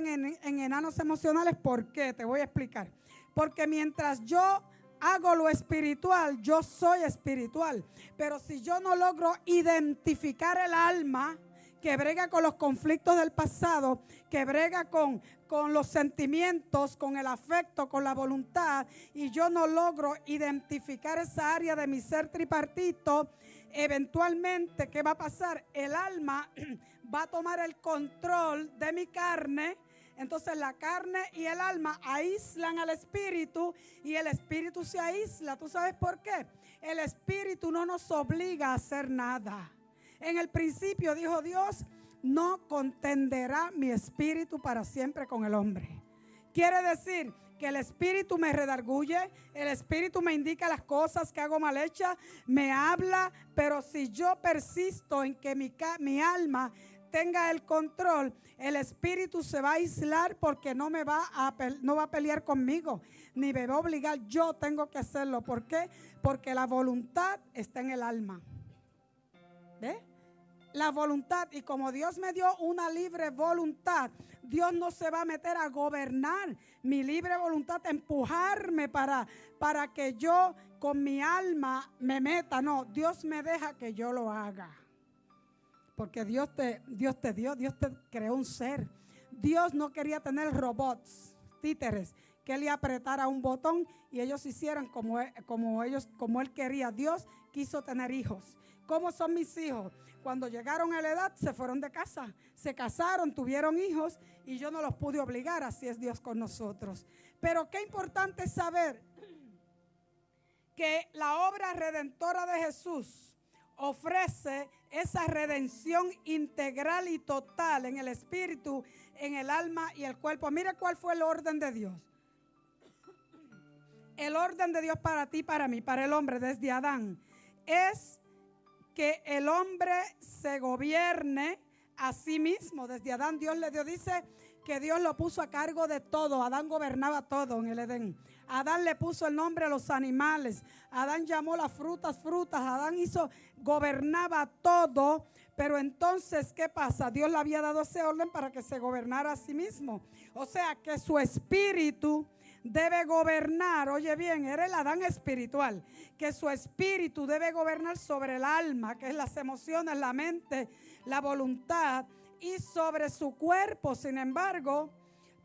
convierten en enanos emocionales. ¿Por qué? Te voy a explicar. Porque mientras yo hago lo espiritual, yo soy espiritual. Pero si yo no logro identificar el alma que brega con los conflictos del pasado, que brega con los sentimientos, con el afecto, con la voluntad, y yo no logro identificar esa área de mi ser tripartito, eventualmente, ¿qué va a pasar? El alma va a tomar el control de mi carne. Entonces la carne y el alma aíslan al espíritu y el espíritu se aísla. ¿Tú sabes por qué? El espíritu no nos obliga a hacer nada. En el principio dijo Dios, no contenderá mi espíritu para siempre con el hombre. Quiere decir que el espíritu me redarguye, el espíritu me indica las cosas que hago mal hechas, me habla, pero si yo persisto en que mi alma tenga el control, el espíritu se va a aislar porque no va a pelear conmigo, ni me va a obligar. Yo tengo que hacerlo. ¿Por qué? Porque la voluntad está en el alma. ¿Ve? La voluntad, y como Dios me dio una libre voluntad, Dios no se va a meter a gobernar mi libre voluntad, a empujarme para que yo con mi alma me meta. No, Dios me deja que yo lo haga. Porque Dios te creó un ser. Dios no quería tener robots, títeres, que Él le apretara un botón y ellos hicieran como Él quería. Dios quiso tener hijos. ¿Cómo son mis hijos? Cuando llegaron a la edad se fueron de casa, se casaron, tuvieron hijos y yo no los pude obligar. Así es Dios con nosotros. Pero qué importante es saber que la obra redentora de Jesús ofrece esa redención integral y total en el espíritu, en el alma y el cuerpo. Mire cuál fue el orden de Dios. El orden de Dios para ti, para mí, para el hombre desde Adán es que el hombre se gobierne a sí mismo. Desde Adán Dios le dio, dice que Dios lo puso a cargo de todo. Adán gobernaba todo en el Edén. Adán le puso el nombre a los animales. Adán llamó las frutas. Adán gobernaba todo. Pero entonces, ¿qué pasa? Dios le había dado ese orden para que se gobernara a sí mismo. O sea, que su espíritu debe gobernar. Oye bien, era el Adán espiritual. Que su espíritu debe gobernar sobre el alma, que es las emociones, la mente, la voluntad, y sobre su cuerpo. Sin embargo,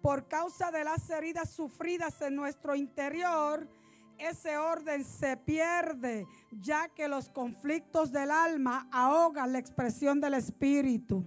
por causa de las heridas sufridas en nuestro interior, ese orden se pierde, ya que los conflictos del alma ahogan la expresión del espíritu.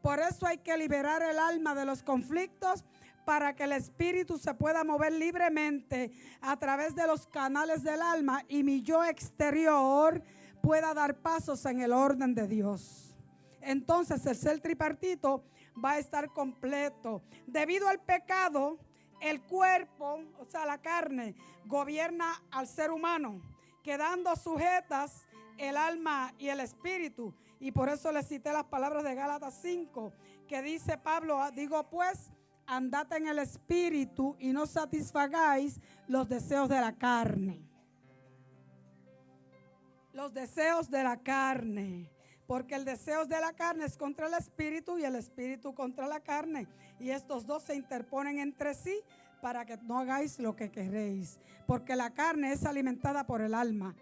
Por eso hay que liberar el alma de los conflictos para que el espíritu se pueda mover libremente a través de los canales del alma y mi yo exterior pueda dar pasos en el orden de Dios. Entonces el ser tripartito va a estar completo. Debido al pecado, el cuerpo, o sea la carne, gobierna al ser humano, quedando sujetas el alma y el espíritu. Y por eso le cité las palabras de Gálatas 5, que dice Pablo, digo pues, andad en el espíritu y no satisfagáis los deseos de la carne. Los deseos de la carne. Porque el deseo de la carne es contra el espíritu y el espíritu contra la carne. Y estos dos se interponen entre sí para que no hagáis lo que queréis. Porque la carne es alimentada por el alma.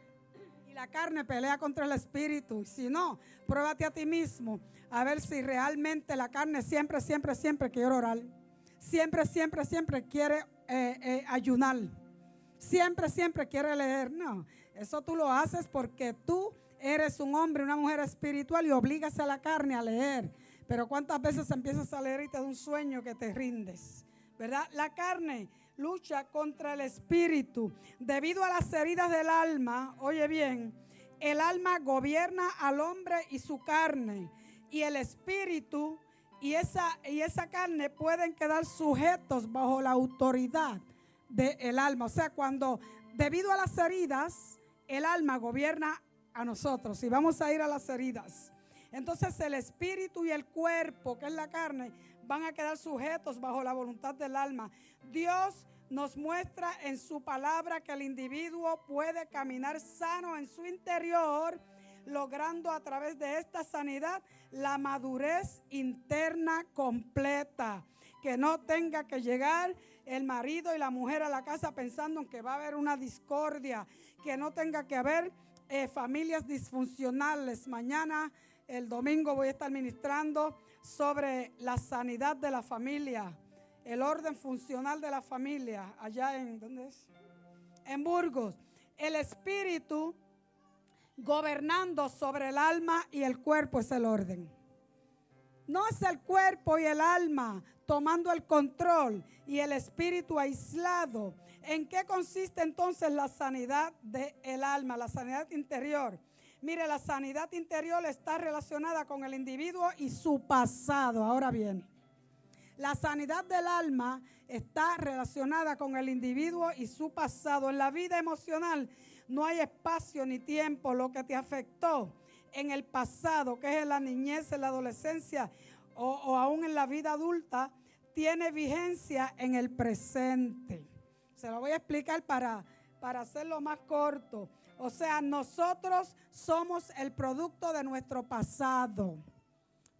Y la carne pelea contra el espíritu. Y si no, pruébate a ti mismo. A ver si realmente la carne siempre quiere orar. Siempre quiere ayunar. Siempre quiere leer. No, eso tú lo haces porque tú eres un hombre, una mujer espiritual y obligas a la carne a leer. Pero ¿cuántas veces empiezas a leer y te da un sueño que te rindes? ¿Verdad? La carne lucha contra el espíritu. Debido a las heridas del alma, oye bien, el alma gobierna al hombre y su carne. Y el espíritu y esa carne pueden quedar sujetos bajo la autoridad del alma. O sea, cuando debido a las heridas, el alma gobierna a nosotros. Y vamos a ir a las heridas. Entonces el espíritu y el cuerpo, que es la carne, van a quedar sujetos bajo la voluntad del alma. Dios nos muestra en su palabra que el individuo puede caminar sano en su interior, logrando a través de esta sanidad la madurez interna completa. que no tenga que llegar el marido y la mujer a la casa pensando que va a haber una discordia, que no tenga que haber familias disfuncionales. Mañana, el domingo, voy a estar ministrando sobre la sanidad de la familia, el orden funcional de la familia, allá ¿dónde es? En Burgos. El espíritu gobernando sobre el alma y el cuerpo es el orden. No es el cuerpo y el alma tomando el control y el espíritu aislado. ¿En qué consiste entonces la sanidad del alma, la sanidad interior? Mire, la sanidad interior está relacionada con el individuo y su pasado. Ahora bien, la sanidad del alma está relacionada con el individuo y su pasado. En la vida emocional no hay espacio ni tiempo. Lo que te afectó en el pasado, que es en la niñez, en la adolescencia o aún en la vida adulta, tiene vigencia en el presente. Se lo voy a explicar para hacerlo más corto. O sea, nosotros somos el producto de nuestro pasado.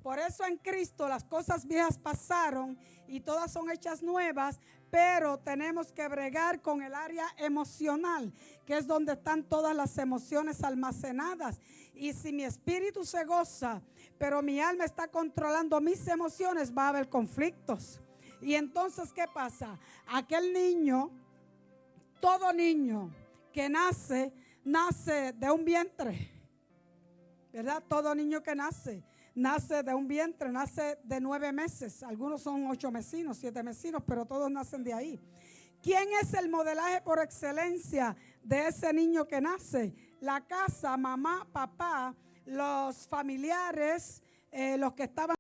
Por eso en Cristo las cosas viejas pasaron y todas son hechas nuevas, pero tenemos que bregar con el área emocional, que es donde están todas las emociones almacenadas. Y si mi espíritu se goza, pero mi alma está controlando mis emociones, va a haber conflictos. Y entonces, ¿qué pasa? Aquel niño, todo niño que nace de un vientre, ¿verdad? Todo niño que nace de un vientre, nace de 9 meses. Algunos son 8 mesinos, 7 mesinos, pero todos nacen de ahí. ¿Quién es el modelaje por excelencia de ese niño que nace? La casa, mamá, papá, los familiares, los que estaban